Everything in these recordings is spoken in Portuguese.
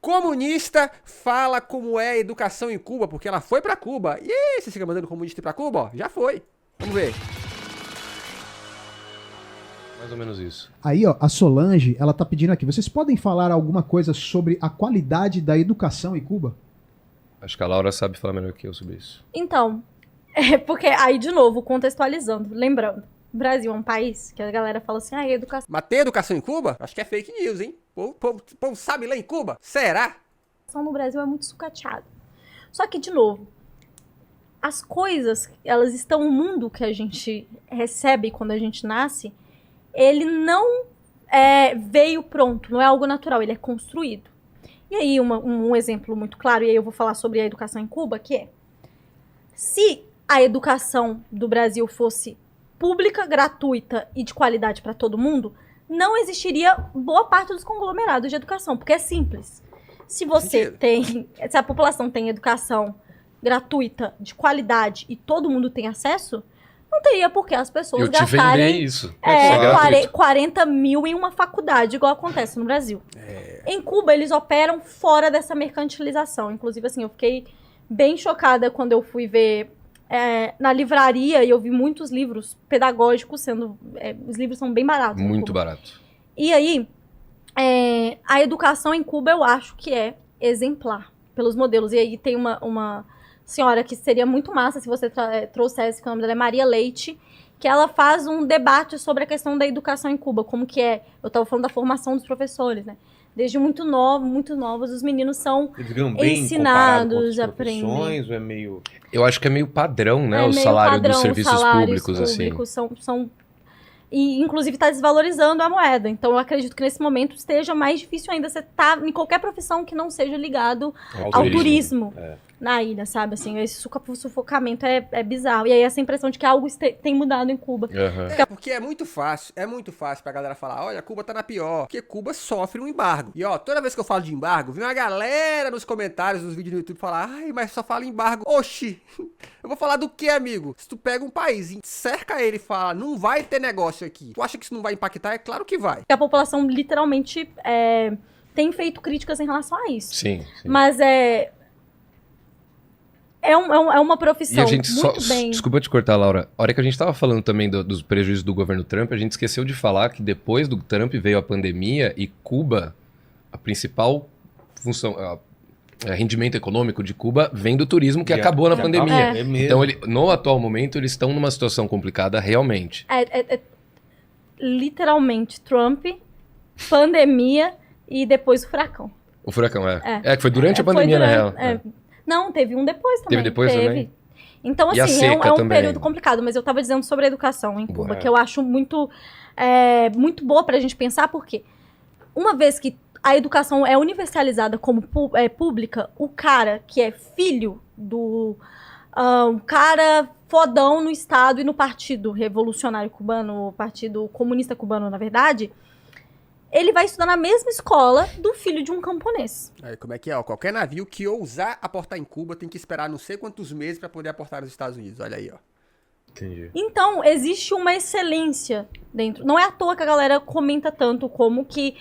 Comunista fala como é a educação em Cuba, porque ela foi pra Cuba. E aí, você fica mandando comunista ir pra Cuba? Ó, já foi. Vamos ver. Mais ou menos isso. Aí, ó, a Solange, ela tá pedindo aqui. Vocês podem falar alguma coisa sobre a qualidade da educação em Cuba? Acho que a Laura sabe falar melhor que eu sobre isso. Então, porque aí, de novo, contextualizando, lembrando, o Brasil é um país que a galera fala assim, educação... Mas tem educação em Cuba? Acho que é fake news, hein? O povo sabe lá em Cuba? Será? No Brasil é muito sucateada. Só que, de novo, as coisas, elas estão no mundo que a gente recebe quando a gente nasce, ele não veio pronto, não é algo natural, ele é construído. E aí, um exemplo muito claro, e aí eu vou falar sobre a educação em Cuba, que é, se a educação do Brasil fosse pública, gratuita e de qualidade para todo mundo, não existiria boa parte dos conglomerados de educação, porque é simples. Se a população tem educação gratuita, de qualidade e todo mundo tem acesso, não teria por que as pessoas gastarem isso. 40 mil em uma faculdade, igual acontece no Brasil. Em Cuba, eles operam fora dessa mercantilização. Inclusive, assim, eu fiquei bem chocada quando eu fui ver na livraria e eu vi muitos livros pedagógicos sendo... os livros são bem baratos. Muito barato. E aí, a educação em Cuba eu acho que é exemplar pelos modelos. E aí tem uma senhora que seria muito massa se você trouxesse, que o nome dela é Maria Leite, que ela faz um debate sobre a questão da educação em Cuba, como que é. Eu estava falando da formação dos professores, né? Desde muito novos, os meninos são ensinados a aprender. Ou é meio... Eu acho que é meio padrão, né? O salário dos serviços públicos, assim. São e, inclusive, está desvalorizando a moeda. Então, eu acredito que, nesse momento, esteja mais difícil ainda você estar em qualquer profissão que não seja ligado ao turismo na ilha, sabe? Assim, esse sufocamento é bizarro. E aí, essa impressão de que algo tem mudado em Cuba. Porque é muito fácil pra galera falar, olha, Cuba tá na pior, porque Cuba sofre um embargo. E, ó, toda vez que eu falo de embargo, vem uma galera nos comentários dos vídeos no YouTube falar, mas só fala embargo. Oxi, eu vou falar do que, amigo? Se tu pega um país e cerca ele e fala, não vai ter negócio aqui, tu acha que isso não vai impactar? É claro que vai. A população, literalmente, tem feito críticas em relação a isso. Sim. Mas é uma profissão e a gente muito bem... Desculpa te cortar, Laura. A hora que a gente tava falando também dos prejuízos do governo Trump, a gente esqueceu de falar que depois do Trump veio a pandemia e Cuba, a principal função... rendimento econômico de Cuba vem do turismo que acabou na pandemia. Então, no atual momento, eles estão numa situação complicada realmente. Literalmente, Trump, pandemia e depois o furacão. O furacão, que foi durante a pandemia, na real. Não, teve um depois também. Teve depois também? Então, e assim, é um também. período complicado, mas eu tava dizendo sobre a educação em Cuba, que eu acho muito boa pra gente pensar, porque uma vez que a educação é universalizada como pública, o cara que é filho do cara fodão no Estado e no Partido Revolucionário Cubano, o Partido Comunista Cubano, na verdade, ele vai estudar na mesma escola do filho de um camponês. Aí, como é que é? Qualquer navio que ousar aportar em Cuba tem que esperar não sei quantos meses para poder aportar nos Estados Unidos. Olha aí, ó. Entendi. Então, existe uma excelência dentro. Não é à toa que a galera comenta tanto como que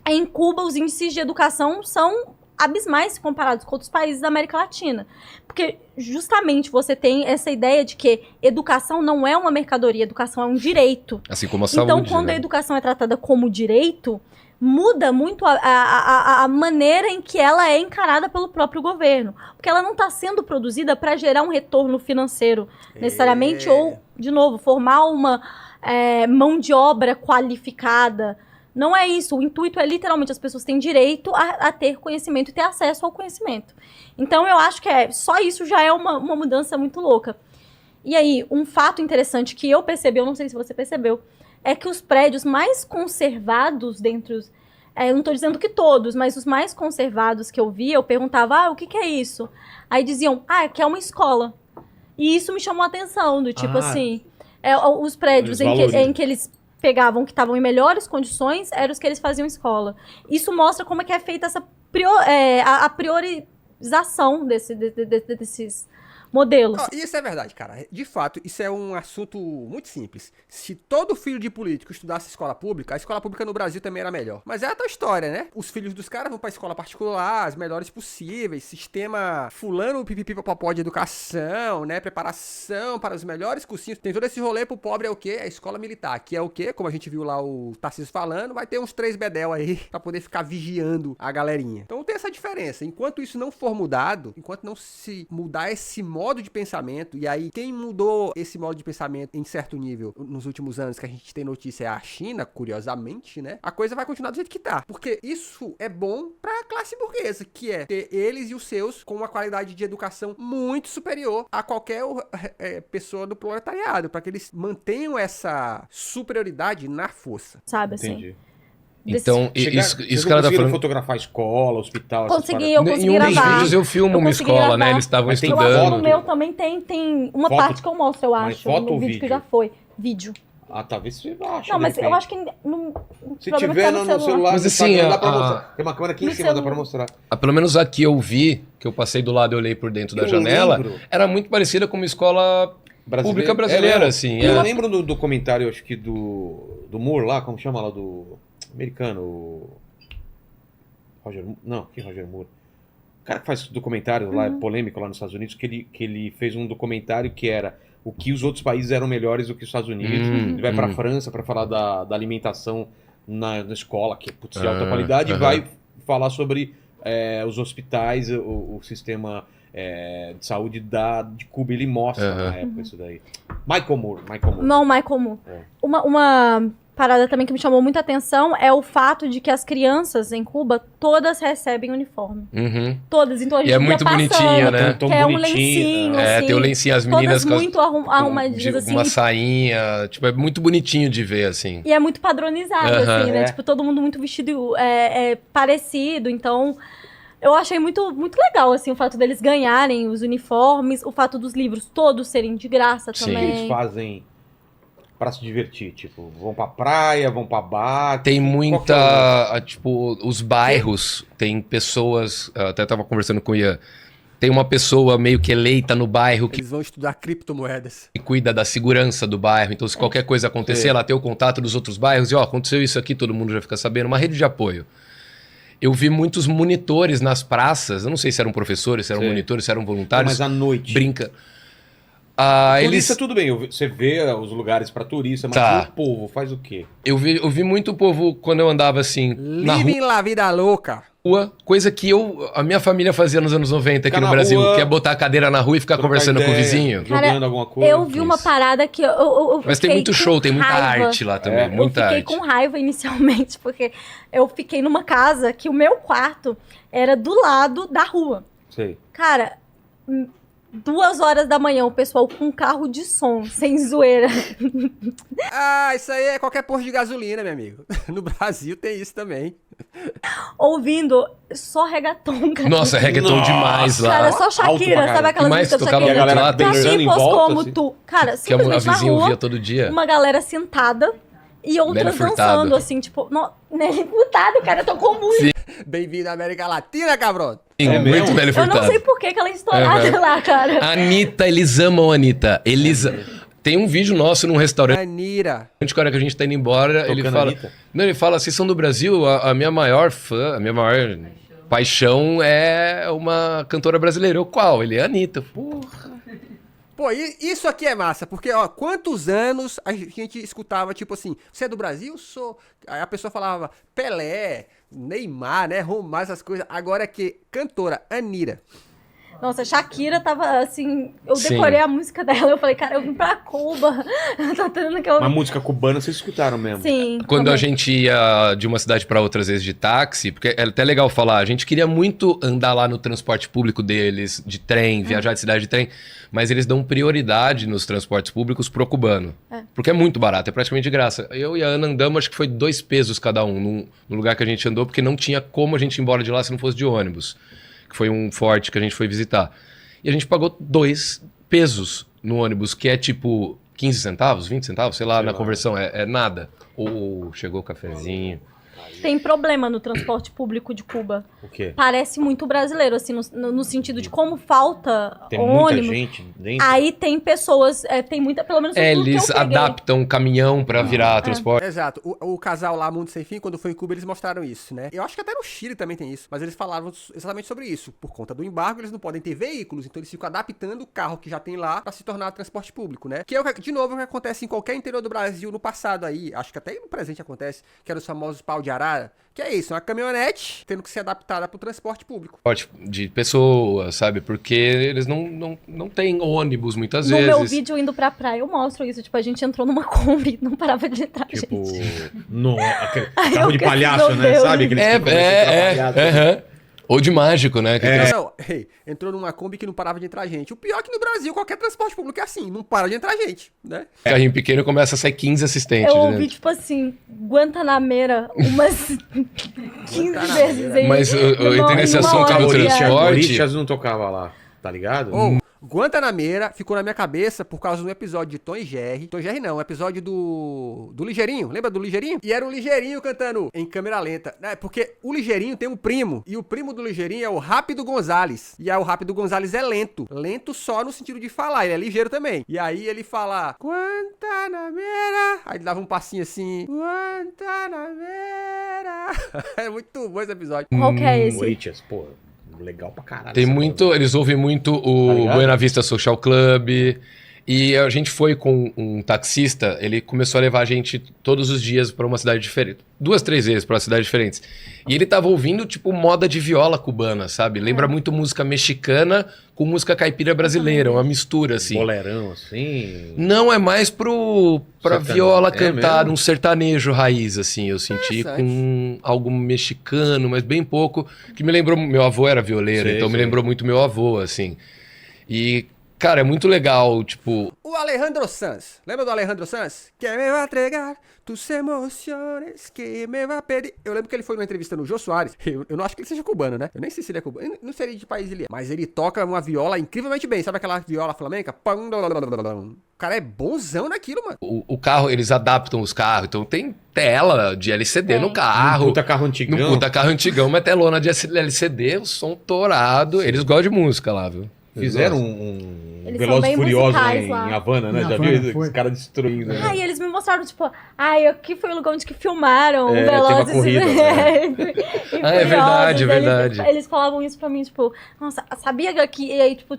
em Cuba os índices de educação são abismais comparados com outros países da América Latina. Porque justamente você tem essa ideia de que educação não é uma mercadoria, educação é um direito. Assim como a saúde. Então, quando a educação é tratada como direito, muda muito a maneira em que ela é encarada pelo próprio governo. Porque ela não está sendo produzida para gerar um retorno financeiro, necessariamente, ou, de novo, formar uma mão de obra qualificada. Não é isso. O intuito é literalmente as pessoas têm direito a ter conhecimento e ter acesso ao conhecimento. Então, eu acho que só isso já é uma mudança muito louca. E aí, um fato interessante que eu percebi, eu não sei se você percebeu, é que os prédios mais conservados dentro... eu não estou dizendo que todos, mas os mais conservados que eu vi, eu perguntava, o que é isso? Aí diziam, que é uma escola. E isso me chamou a atenção, do tipo assim... os prédios em que eles pegavam, que estavam em melhores condições, eram os que eles faziam escola. Isso mostra como é que é feita essa a priorização desses modelos. Isso é verdade, cara. De fato, isso é um assunto muito simples. Se todo filho de político estudasse escola pública, a escola pública no Brasil também era melhor. Mas é a tua história, né? Os filhos dos caras vão pra escola particular, as melhores possíveis, sistema fulano pipipipopopó de educação, né? Preparação para os melhores cursinhos. Tem todo esse rolê pro pobre é o quê? É a escola militar, que é o quê? Como a gente viu lá o Tarcísio falando, vai ter uns 3 bedel aí pra poder ficar vigiando a galerinha. Então tem essa diferença. Enquanto isso não for mudado, enquanto não se mudar esse modo de pensamento, e aí quem mudou esse modo de pensamento em certo nível nos últimos anos que a gente tem notícia é a China, curiosamente, né? A coisa vai continuar do jeito que tá. Porque isso é bom pra classe burguesa, que é ter eles e os seus com uma qualidade de educação muito superior a qualquer pessoa do proletariado, para que eles mantenham essa superioridade na força. Sabe, assim. Entendi. Então, isso que ela tá falando... fotografar escola, hospital, essas Consegui, paradas? eu consegui Em um dos gravar. vídeos eu filmo Eu uma consegui escola, né? gravar. Eles estavam Mas tem Eu acho que estudando. no meu também tem uma Foto? parte que eu mostro, eu Mas acho. foto No ou vídeo que vídeo? já foi. Vídeo. Ah, talvez você ache. Não, de mas eu repente. acho que o Se problema tiver é que tá no celular, Mas no assim, Instagram, dá pra a- mostrar. Tem uma câmera aqui em No cima, dá pra celular. mostrar. Pelo menos a que eu vi, que eu passei do lado e olhei por dentro da Eu janela, lembro. era muito parecida com uma escola pública brasileira, assim. Eu é. lembro do documentário, acho que do Moore lá, como chama lá, do americano, o Roger... Não, que Roger Moore? O cara que faz documentário lá, polêmico lá nos Estados Unidos, que ele fez um documentário que era o que os outros países eram melhores do que os Estados Unidos. Ele vai pra França pra falar da alimentação na escola, que é putz, de alta qualidade, e vai falar sobre os hospitais, o sistema de saúde de Cuba. Ele mostra na época isso daí. Michael Moore. Não, Michael Moore. Uma parada também que me chamou muita atenção é o fato de que as crianças em Cuba todas recebem uniforme. Uhum. Todas. Então a gente E é ia muito passando, bonitinho, né? Tão que é um bonitinho, lencinho, É, assim. tem o lencinho, as meninas Todas muito arrumadinhas, assim. uma sainha, tipo, é muito bonitinho de ver, assim. E é muito padronizado, assim, né? É. Tipo, todo mundo muito vestido parecido. Então, eu achei muito, muito legal, assim, o fato deles ganharem os uniformes, o fato dos livros todos serem de graça Sim. O que eles também. fazem pra se divertir? Tipo, vão pra praia, vão pra bar? Tem Qual que é muita, tipo, os bairros, tem pessoas, eu até tava conversando com o Ian, tem uma pessoa meio que eleita no bairro que Eles vão estudar criptomoedas. cuida da segurança do bairro, então se qualquer coisa acontecer, Sim. ela tem o contato dos outros bairros e, ó, aconteceu isso aqui, todo mundo já fica sabendo, uma rede de apoio. Eu vi muitos monitores nas praças, eu não sei se eram professores, se eram Sim. monitores, se eram Não, voluntários, mas à noite. brinca. Turista, tudo bem, você vê os lugares pra turista, mas Tá. o povo faz o quê? Eu vi muito povo quando eu andava assim na Living la vida louca. rua, coisa que a minha família fazia nos anos 90 aqui Ficar no na Brasil, rua, que é botar a cadeira na rua e ficar trocar conversando com o ideia, vizinho. Jogando Cara, alguma coisa. Eu vi uma parada que eu Mas tem fiquei muito com show, tem muita raiva. arte lá também, É. Eu muita fiquei arte. com raiva inicialmente, porque eu fiquei numa casa que o meu quarto era do lado da rua. Sei. Cara, 2 horas da manhã, o pessoal com carro de som, sem zoeira. Ah, isso aí é qualquer posto de gasolina, meu amigo. No Brasil tem isso também. Ouvindo só reggaeton, cara. Nossa, reggaeton Nossa. demais lá. Cara, só Alto pra Shakira, caralho. sabe aquelas Que mais músicas tocava E a Shakira? galera lá? Pra dançando em tipos volta, como assim. tu. Cara, Que a simplesmente na vizinha rua, ouvia todo dia. uma galera sentada e outras Nelly Furtado. dançando, assim, tipo... Nelly Furtado, cara, tocou muito. Bem-vindo à América Latina, cabrão. Sim, É muito mesmo? Nelly Eu não Furtado. sei por que ela é estourada Uhum. lá, cara. Anitta, eles amam a Anitta. Tem um vídeo nosso num restaurante, Anira. que a hora que a gente tá indo embora, ele Tocando fala... Anitta? Não, ele fala, vocês são do Brasil, a minha maior fã, a minha maior paixão é uma cantora brasileira. Eu, qual? Ele é a Anitta. Porra. Pô, isso aqui é massa, porque, ó, quantos anos a gente escutava, tipo assim, você é do Brasil? Sou. Aí a pessoa falava Pelé, Neymar, né, Romário, essas coisas. Agora é que cantora, Anira. Nossa, Shakira tava assim... Eu Sim. decorei a música dela, eu falei, cara, eu vim pra Cuba. Tá tendo que eu... Uma música cubana vocês escutaram mesmo. Sim. Quando também. a gente ia de uma cidade para outra, às vezes de táxi, porque é até legal falar, a gente queria muito andar lá no transporte público deles, de trem, viajar de cidade de trem, mas eles dão prioridade nos transportes públicos pro cubano. Porque é muito barato, é praticamente de graça. Eu e a Ana andamos, acho que foi 2 pesos cada um no lugar que a gente andou, porque não tinha como a gente ir embora de lá se não fosse de ônibus. Que foi um forte que a gente foi visitar. E a gente pagou 2 pesos no ônibus, que é tipo 15 centavos, 20 centavos, sei lá, na conversão, é nada. Ou chegou o cafezinho. Tem problema no transporte público de Cuba. O quê? Parece muito brasileiro, assim, no sentido de como falta Tem muita ônibus. gente dentro. Aí tem pessoas, tem muita, pelo menos tudo que Eles eu peguei. adaptam caminhão pra virar transporte. Exato. O casal lá, Mundo Sem Fim, quando foi em Cuba, eles mostraram isso, né? Eu acho que até no Chile também tem isso. Mas eles falavam exatamente sobre isso. Por conta do embargo, eles não podem ter veículos, então eles ficam adaptando o carro que já tem lá pra se tornar transporte público, né? Que é, de novo, o que acontece em qualquer interior do Brasil no passado aí, acho que até no presente acontece, que eram os famosos pau de arara, que é isso, uma caminhonete tendo que ser adaptada pro transporte público. De pessoas, sabe? Porque eles não têm ônibus muitas No vezes. meu vídeo indo pra praia, eu mostro isso. Tipo, a gente entrou numa Kombi, não parava de entrar, Tipo, gente. aquele Ai, carro eu de fiquei, palhaço, meu né? Deus. Sabe? Aqueles que começam a trabalhar, aham. Ou de mágico, né? Não, entrou numa Kombi que não parava de entrar gente. O pior é que no Brasil, qualquer transporte público é assim, não para de entrar gente, né? Carrinho pequeno começa a sair 15 assistentes. Eu de ouvi, dentro. tipo assim, Guantanameira umas 15 vezes aí. Mas eu entrei nesse Uma assunto hora do de transporte. Corinthians não tocava lá, tá ligado? Guantanameira ficou na minha cabeça por causa do episódio de Tom e Jerry. Tom e Jerry não, o episódio do Ligeirinho. Lembra do Ligeirinho? E era o Ligeirinho cantando em câmera lenta, né? Porque o Ligeirinho tem um primo, e o primo do Ligeirinho é o Rápido Gonzalez. E aí o Rápido Gonzalez é lento. Lento só no sentido de falar, ele é ligeiro também. E aí ele fala, Guantanameira. Aí ele dava um passinho assim, Guantanameira. É muito bom esse episódio. Qual que é esse? Corinthians, pô, legal pra caralho. Tem essa muito, banda. eles ouvem muito Tá o ligado? Buena Vista Social Club. E a gente foi com um taxista, ele começou a levar a gente todos os dias pra uma cidade diferente. 2, 3 vezes pra cidades diferentes. E ele tava ouvindo, tipo, moda de viola cubana, sabe? Lembra muito música mexicana com música caipira brasileira, uma mistura, assim. Boleirão, assim. Não, é mais pra Sertanejo. viola É cantar mesmo? um sertanejo raiz, assim. Eu senti Interessante. com algo mexicano, mas bem pouco. Que me lembrou, meu avô era violeiro, Sei, então me sei. lembrou muito meu avô, assim. E, cara, é muito legal, tipo... O Alejandro Sanz. Lembra do Alejandro Sanz? Que me vai entregar tus emociones, que me vai pedir. Eu lembro que ele foi numa entrevista no Jô Soares. Eu não acho que ele seja cubano, né? Eu nem sei se ele é cubano. Eu não sei de que país ele é. Mas ele toca uma viola incrivelmente bem. Sabe aquela viola flamenca? O cara é bonzão naquilo, mano. O carro, eles adaptam os carros, então tem tela de LCD no carro. Puta carro antigão. No puta carro antigão, mas telona de LCD, o som torado. Eles gostam de música lá, viu? Eles Fizeram gostam. um Eles Velozes são e bem Furiosos lá musicais em lá. Havana, né? Em Já Havana, viu foi. os caras destruindo, né? Ai, eles me mostraram, tipo, ai, aqui foi o lugar onde que filmaram É, o tem uma Velozes corrida, e Ah, é verdade, é verdade. Eles falavam isso pra mim, tipo, nossa, sabia que... E aí, tipo,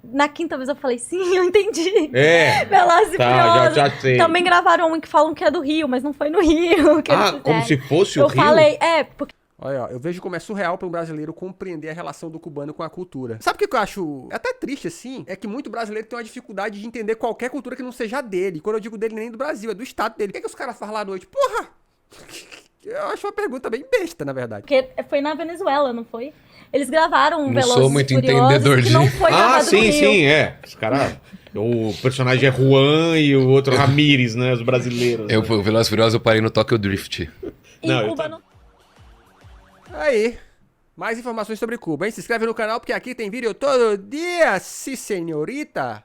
na quinta vez eu falei, sim, eu entendi. É. Velozes e Tá, Furiosos. já sei. Também gravaram um que falam que é do Rio, mas não foi no Rio que eles Ah, como fizeram. se fosse o Eu Rio? falei, porque Olha, ó, eu vejo como é surreal para um brasileiro compreender a relação do cubano com a cultura. Sabe o que eu acho até triste, assim? É que muito brasileiro tem uma dificuldade de entender qualquer cultura que não seja dele. Quando eu digo dele, nem do Brasil, é do estado dele. O que, é que os caras fazem lá à noite? Porra! Eu acho uma pergunta bem besta, na verdade. porque foi na Venezuela, não foi? Eles gravaram um Não Velozes sou e muito Furiosos entendedor que de- não foi Ah, gravado no sim, Rio. sim, é. Os caras. O personagem é Juan e o outro Ramírez, né? Os brasileiros. Eu, né? o Velozes e Furiosos, eu parei no Tokyo Drift. Em Não, eu Cuba tô- não. Aí, mais informações sobre Cuba, hein? Se inscreve no canal porque aqui tem vídeo todo dia, sim, senhorita.